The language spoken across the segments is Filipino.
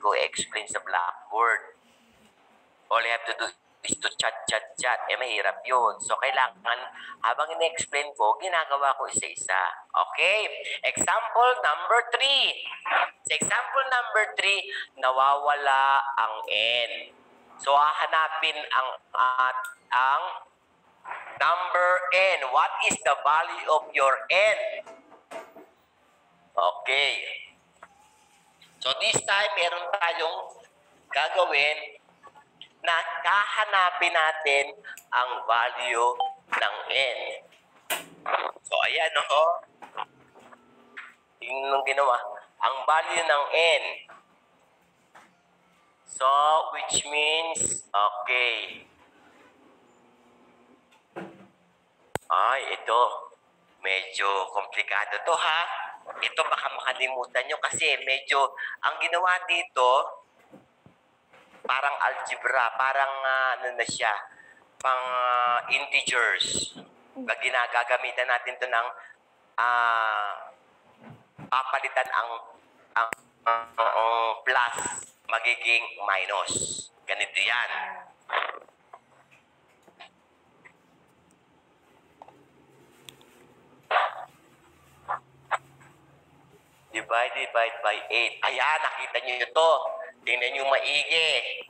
ko i-explain sa blackboard. All you have to do is to chat. Mahirap yun. So, kailangan, habang in-explain ko, ginagawa ko isa-isa. Okay? Example number 3. Sa example number 3, nawawala ang N. So, hahanapin ang number N. What is the value of your N? Okay. So, this time, meron tayong gagawin na kahanapin natin ang value ng N. So, ayan, no? Yung ginawa. Ang value ng N. So, which means, okay. Ay, ito. Medyo komplikado to, ha? Ito baka makalimutan nyo kasi medyo, ang ginawa dito, parang algebra, parang ano na siya, pang integers. Ginagagamitan natin to ng papalitan ang plus, magiging minus. Ganito yan. Divide by 8. Ayan, nakita nyo ito. Tingnan nyo maigi.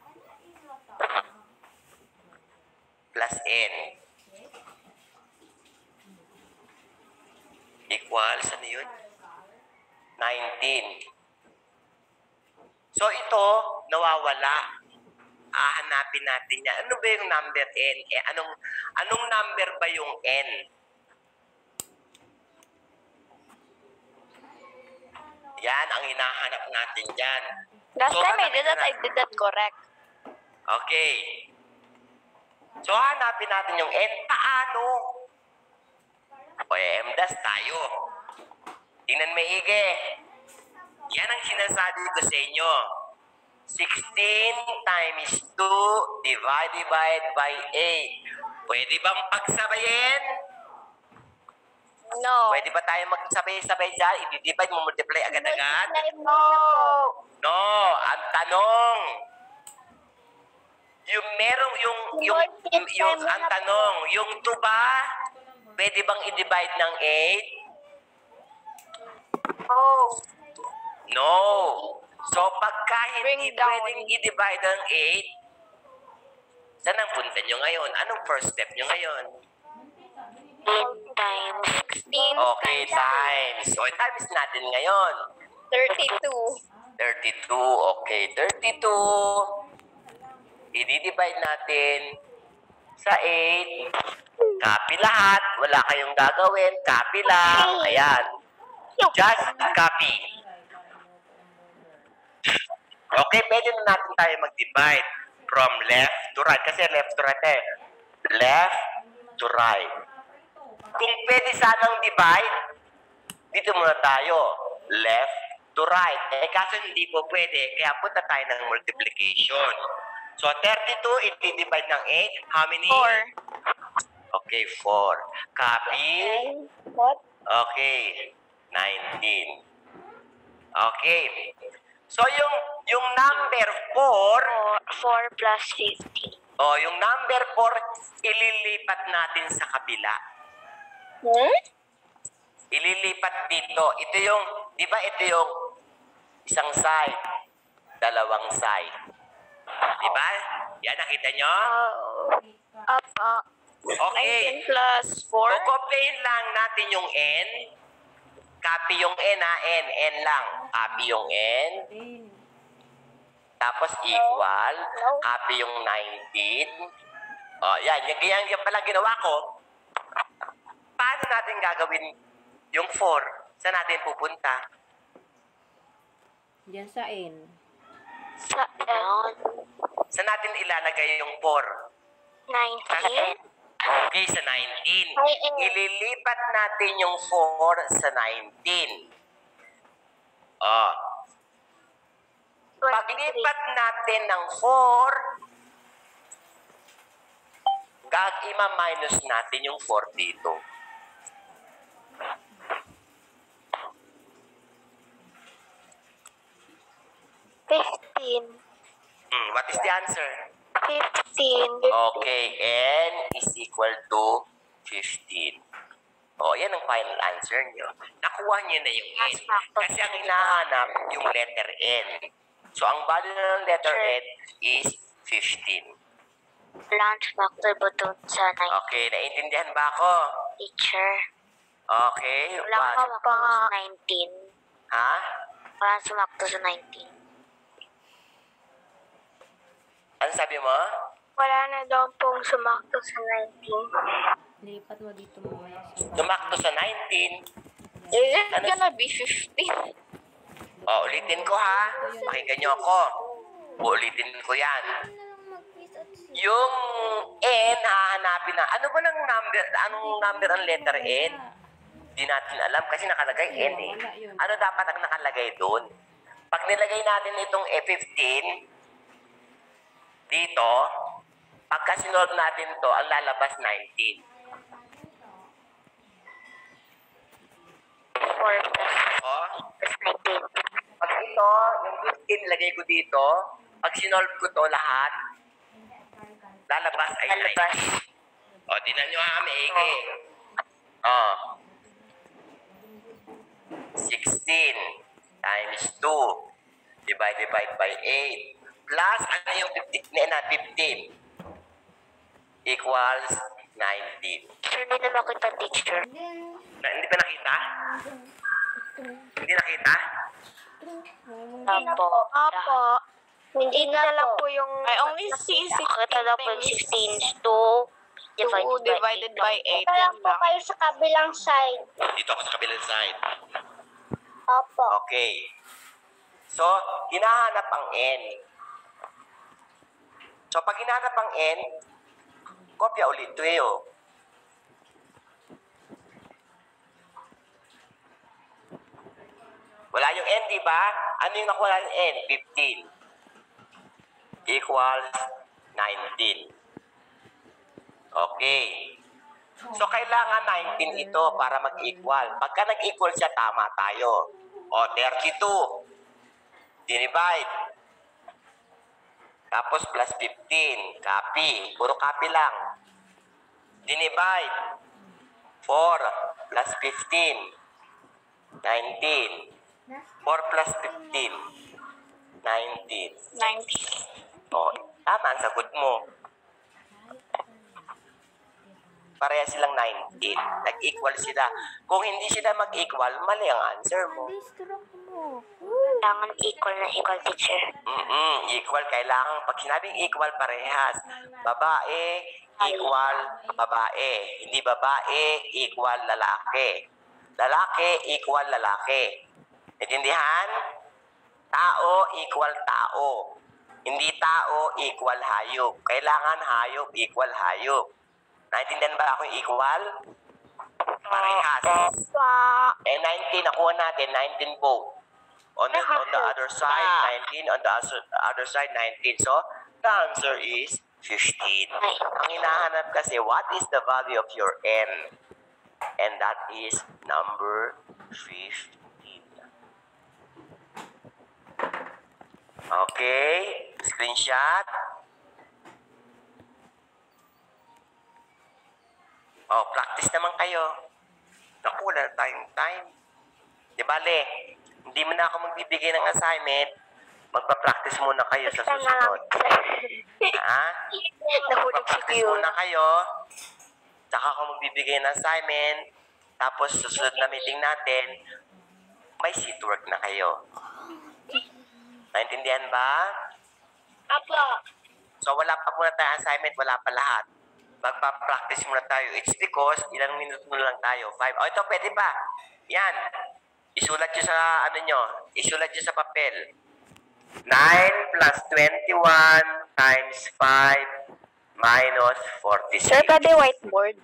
Plus N. Equals, ano yun? 19. So, ito, nawawala. Hahanapin natin yan. Ano ba yung number N? Anong number ba yung N? Yan, ang hinahanap natin dyan. Last time I did that correct. Okay. So, hanapin natin yung N. Paano? O, MDAS tayo. Tingnan maigi. Yan ang sinasabi ko sa inyo. 16 times 2 divided by 8. Pwede bang pagsabayin? No. Pwede ba tayo magsabay-sabay dyan? I-divide mo, multiply agad-agad? No. No. Ang tanong, ang tanong, yung 2 ba, pwede bang i-divide ng 8? Oh. No. So, pagka hindi pwedeng i-divide ng 8, saan ang punta nyo ngayon? Anong first step nyo ngayon? 8 times 16. Okay, times. So, times natin ngayon. 32. 32. Okay, 32. I-divide natin sa 8. Copy lahat. Wala kayong gagawin. Copy lang. Ayan. Just copy. Okay, pwede na natin tayo mag-divide from left to right. Kasi left to right eh. Left to right. Kung pwede sanang divide, dito muna tayo. Left to right. Kaso hindi po pwede. Kaya punta tayo ng multiplication. So, 32, i-divide ng 8. How many? 4. Okay, 4. Copy. What? Okay. 19. Okay. So, yung number 4, 4 plus 50. yung number 4, ililipat natin sa kabila. Ililipat dito. Ito yung, di ba ito yung isang side, dalawang side. Di ba? Yan, nakita nyo? Okay. 19 plus 4. Kukoplayin lang natin yung N. Copy yung N, ha? N lang. Copy yung N. Tapos equal. Copy yung 19. Yan. Yan pala ginawa ko. Paano natin gagawin yung 4? Saan natin pupunta? Diyan sa N. Saan natin ilalagay yung 4? 19. Okay, sa 19. Ililipat natin yung 4 sa 19. Paglipat natin ng 4, ima-minus natin yung 4 dito. What is the answer? 15. Okay, n is equal to 15. O, yan ang final answer nyo. Nakuha nyo na yung n. Kasi ang hinahanap yung letter n. So, ang value ng letter n is 15. Lunch factor ba doon sa 19? Okay, naiintindihan ba ako? Teacher. Okay, Walang what? sumakto sa 19. Ha? Walang sumakto sa 19. Ano sabi mo? Wala na daw pong sumakto sa 19. Lipat mo dito mamaya sa Tumakto sa 19. Is it gonna be 15? O, ulitin ko ha. Pakinggan nyo ako. Ulitin ko yan. Yung N, hahanapin na. Ano ba ng number? Anong number ang letter N? Di natin alam kasi nakalagay N eh. Ano dapat ang nakalagay doon? Pag nilagay natin itong E15 dito, pagka sinolve natin to, ang lalabas 19. 4 plus O, 19. pag ito, yung 15 lagay ko dito, pag sinolve ko to lahat, lalabas ay 19. O, tinan nyo ha, maigi. O, 16 times 2 divided by 8 plus, ano yung 15 equals 19. Sure, hindi na makita, teacher. Hindi pa nakita? Hindi nakita? Apo. Hindi na lang po yung... I only see 16 Nakita lang po yung 16 2 divided by 8. Ito lang po kayo sa kabilang side. Dito ako sa kabilang side. Opo. Okay. So, hinahanap ang N. So, pag hinahanap ang N, kopya ulit ito eh, oh. Wala yung N, di ba? Ano yung nakuha ng N? 15 equals 19. Okay. So, kailangan 19 ito para mag-equal. Pagka nag-equal siya, tama tayo. O, 32. Divide. Tapos, plus 15. Copy. Puro copy lang. Divide. 4 plus 15. 19. 4 plus 15. 19. 90. O, tama ang sagot mo. Pareha silang 19. Nag-equal sila. Kung hindi sila mag-equal, mali ang answer mo. Kailangan equal na equal, teacher. Equal. Kailangan, pag sinabing equal, parehas. Babae, equal, babae. Hindi babae, equal, lalaki. Lalaki, equal, lalaki. Intindihan? Tao, equal, tao. Hindi tao, equal, hayop. Kailangan hayop, equal, hayop. Naintindihan ba ako equal? Parehas. Eh, 19, nakuha natin, 19 both. On the other side, 19. On the other side, 19. So, the answer is 15. Ang hinahanap kasi, what is the value of your N? And that is number 15. Okay, screenshot. Oh, practice naman kayo. Naku, wala na tayong time. Di bale, hindi mo na ako magbibigay ng assignment. Magpa-practice muna kayo sa susunod. Ha? Nahulog si Magpa-practice Q. muna kayo. Tsaka ako magbibigay ng assignment. Tapos susunod na meeting natin, may seat work na kayo. Naintindihan ba? Apo. So wala pa muna tayong assignment, wala pa lahat. Magpa-practice muna tayo. It's because ilang minuto na lang tayo. 5. O ito, pwede ba? Yan. Isulat nyo sa ano nyo. Isulat nyo sa papel. 9 plus 21 times 5 minus 46. Sir, pwede whiteboard?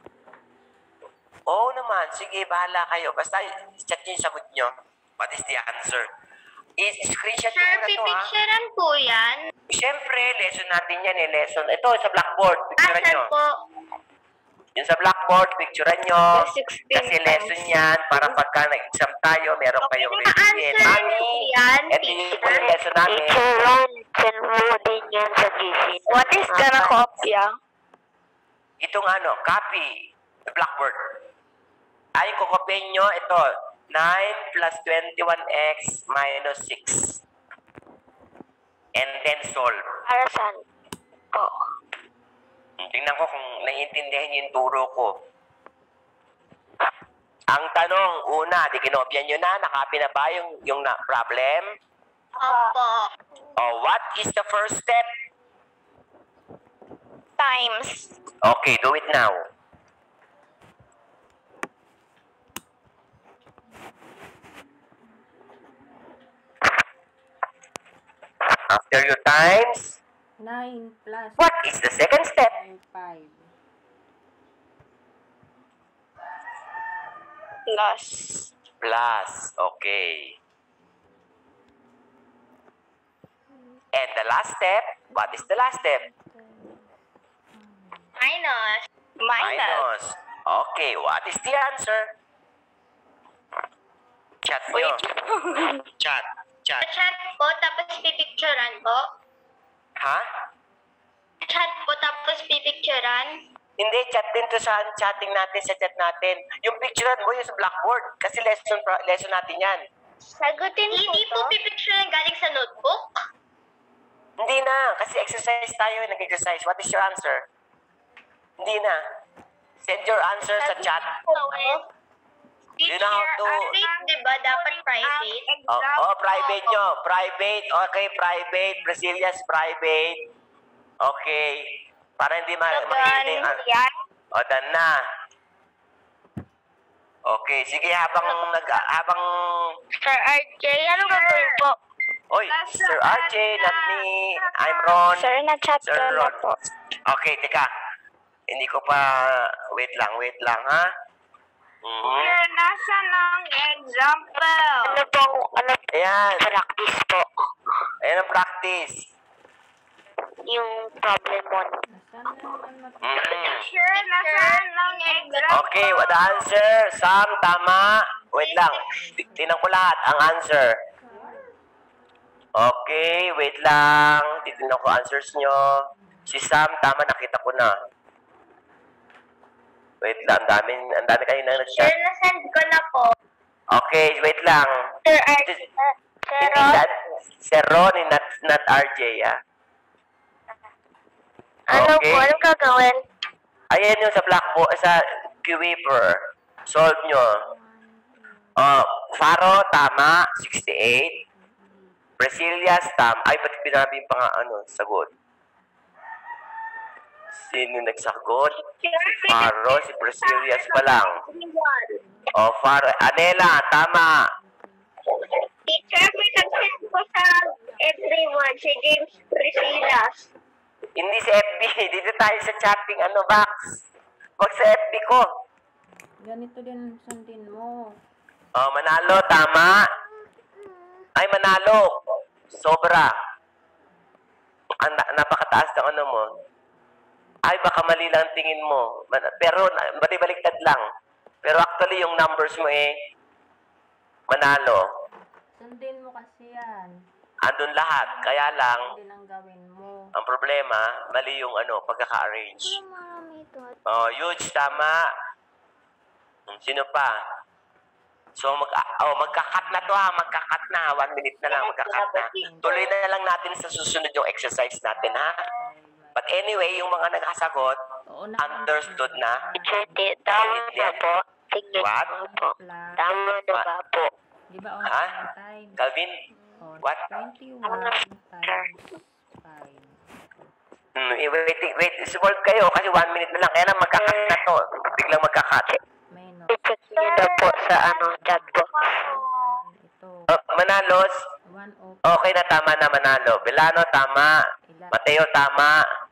Oo naman. Sige, bahala kayo. Basta chat nyo yung sagot nyo. What is the answer? I-screenshot nyo Sir, muna to, ha? pipicturean po yan. Siyempre, lesson natin yan eh. Lesson. Ito, sa blackboard. Picturean Sir nyo. po. Yung sa blackboard, picturean nyo. Yung 16 Kasi lesson yan para pagka nag-exam tayo, meron kayong revision. Na-answer Mami, yan, ito yung teacher. lesson namin. Teacher, send mo din yan sa GC. What is ganakopya? Itong copy, Blackboard. Ay, kukopyahin nyo, ito, 9 plus 21x minus 6. And then solve. Para saan po? Tingnan ko kung naiintindihan niyo yung turo ko. Ang tanong, una, di kinopya nyo na, nakapy na ba yung problem? Opo. Oh, what is the first step? Times. Okay, do it now. After your times, 9 plus what is the second step? 5. Plus. Plus, okay. And the last step, what is the last step? Minus. Minus. Okay, what is the answer? Chat nyo. Wait. Chat. Chat. Chat po, tapos pipicturean po. Ha? Chat po, tapos pipicturean. Hindi, chat din to sa chatting natin, sa chat natin. Yung picturean mo yung sa Blackboard. Kasi lesson natin yan. Sagutin po Hindi po pipicturean galing sa notebook. Hindi na, kasi exercise tayo, nag-exercise. What is your answer? Hindi na. Send your answer sa chat. You know how to... Di ba? Dapat private. Private nyo. Private. Okay, private. Brazilia's private. Okay. Para hindi makikita yung... done na. Okay, sige, habang... Sir RJ, anong gagawin po? Oy, Sir RJ, not me. I'm Ron. Sir, na-chat Sir ko na Ron. po. Okay, teka. Hindi ko pa... Wait lang, ha? Sir, nasa ng example? Ayan. Practice po. Ayan ang practice. Yung problem mo. Sir, nasa ng example? Okay, what the answer? Sam, tama. Wait lang. Tingnan ko lahat ang answer. Okay, wait lang. Titignan ko answers nyo. Si Sam, tama, nakita ko na. Wait lang, ang dami kayo nang Sir, nag-chat. nasend ko na po. Okay, wait lang. Sir RJ. Sir Hindi Ron, Sir Ron, not RJ, ah. ano Okay. po? Anong gagawin? Ayan yung sa Blackboard, sa Q-Weaver. Solve nyo. Faro, tama, 68. Brazilias, ay, pati pinabi yung sagot. Sino nagsagot? Si Faro, si Brazilias pa lang. Faro. Anela, tama. Teacher, may nag-send po sa everyone, si James Priscilas. Hindi sa FB. Dito tayo sa chatting, box. Wag sa FB ko. Ganito din sundin mo. Manalo, tama. Ay, Manalo. Sobra. Napakataas ng mo. Ay, baka mali lang tingin mo. Pero, baliktad lang. Pero actually, yung numbers mo Manalo. Sundin mo kasi yan. Andun lahat. Kaya lang, Hindi ang gawin mo. ang problema, mali yung pagkaka-arrange. Huge, tama. Sino pa? So, magka-cut na to ha. Magka-cut na. 1 minute na lang. Magka-cut na. Tuloy na lang natin sa susunod yung exercise natin, ha? But anyway, yung mga nagkasagot, Oo na. understood na. Teacher, tama na po. Tingnan What? mo po. Plus. Tama na ba po? Di ba on Ha? time? Calvin? Oh, What? 21 times 5. Wait. Solve kayo kasi 1 minute na lang. Kaya na magka-cut na to. Biglang magka-cut. Minus. I-check niyo na po sa chat box. Ito. Manalos? 1 over Okay na, tama na, Manalo. Belano, tama. Mateo, tama.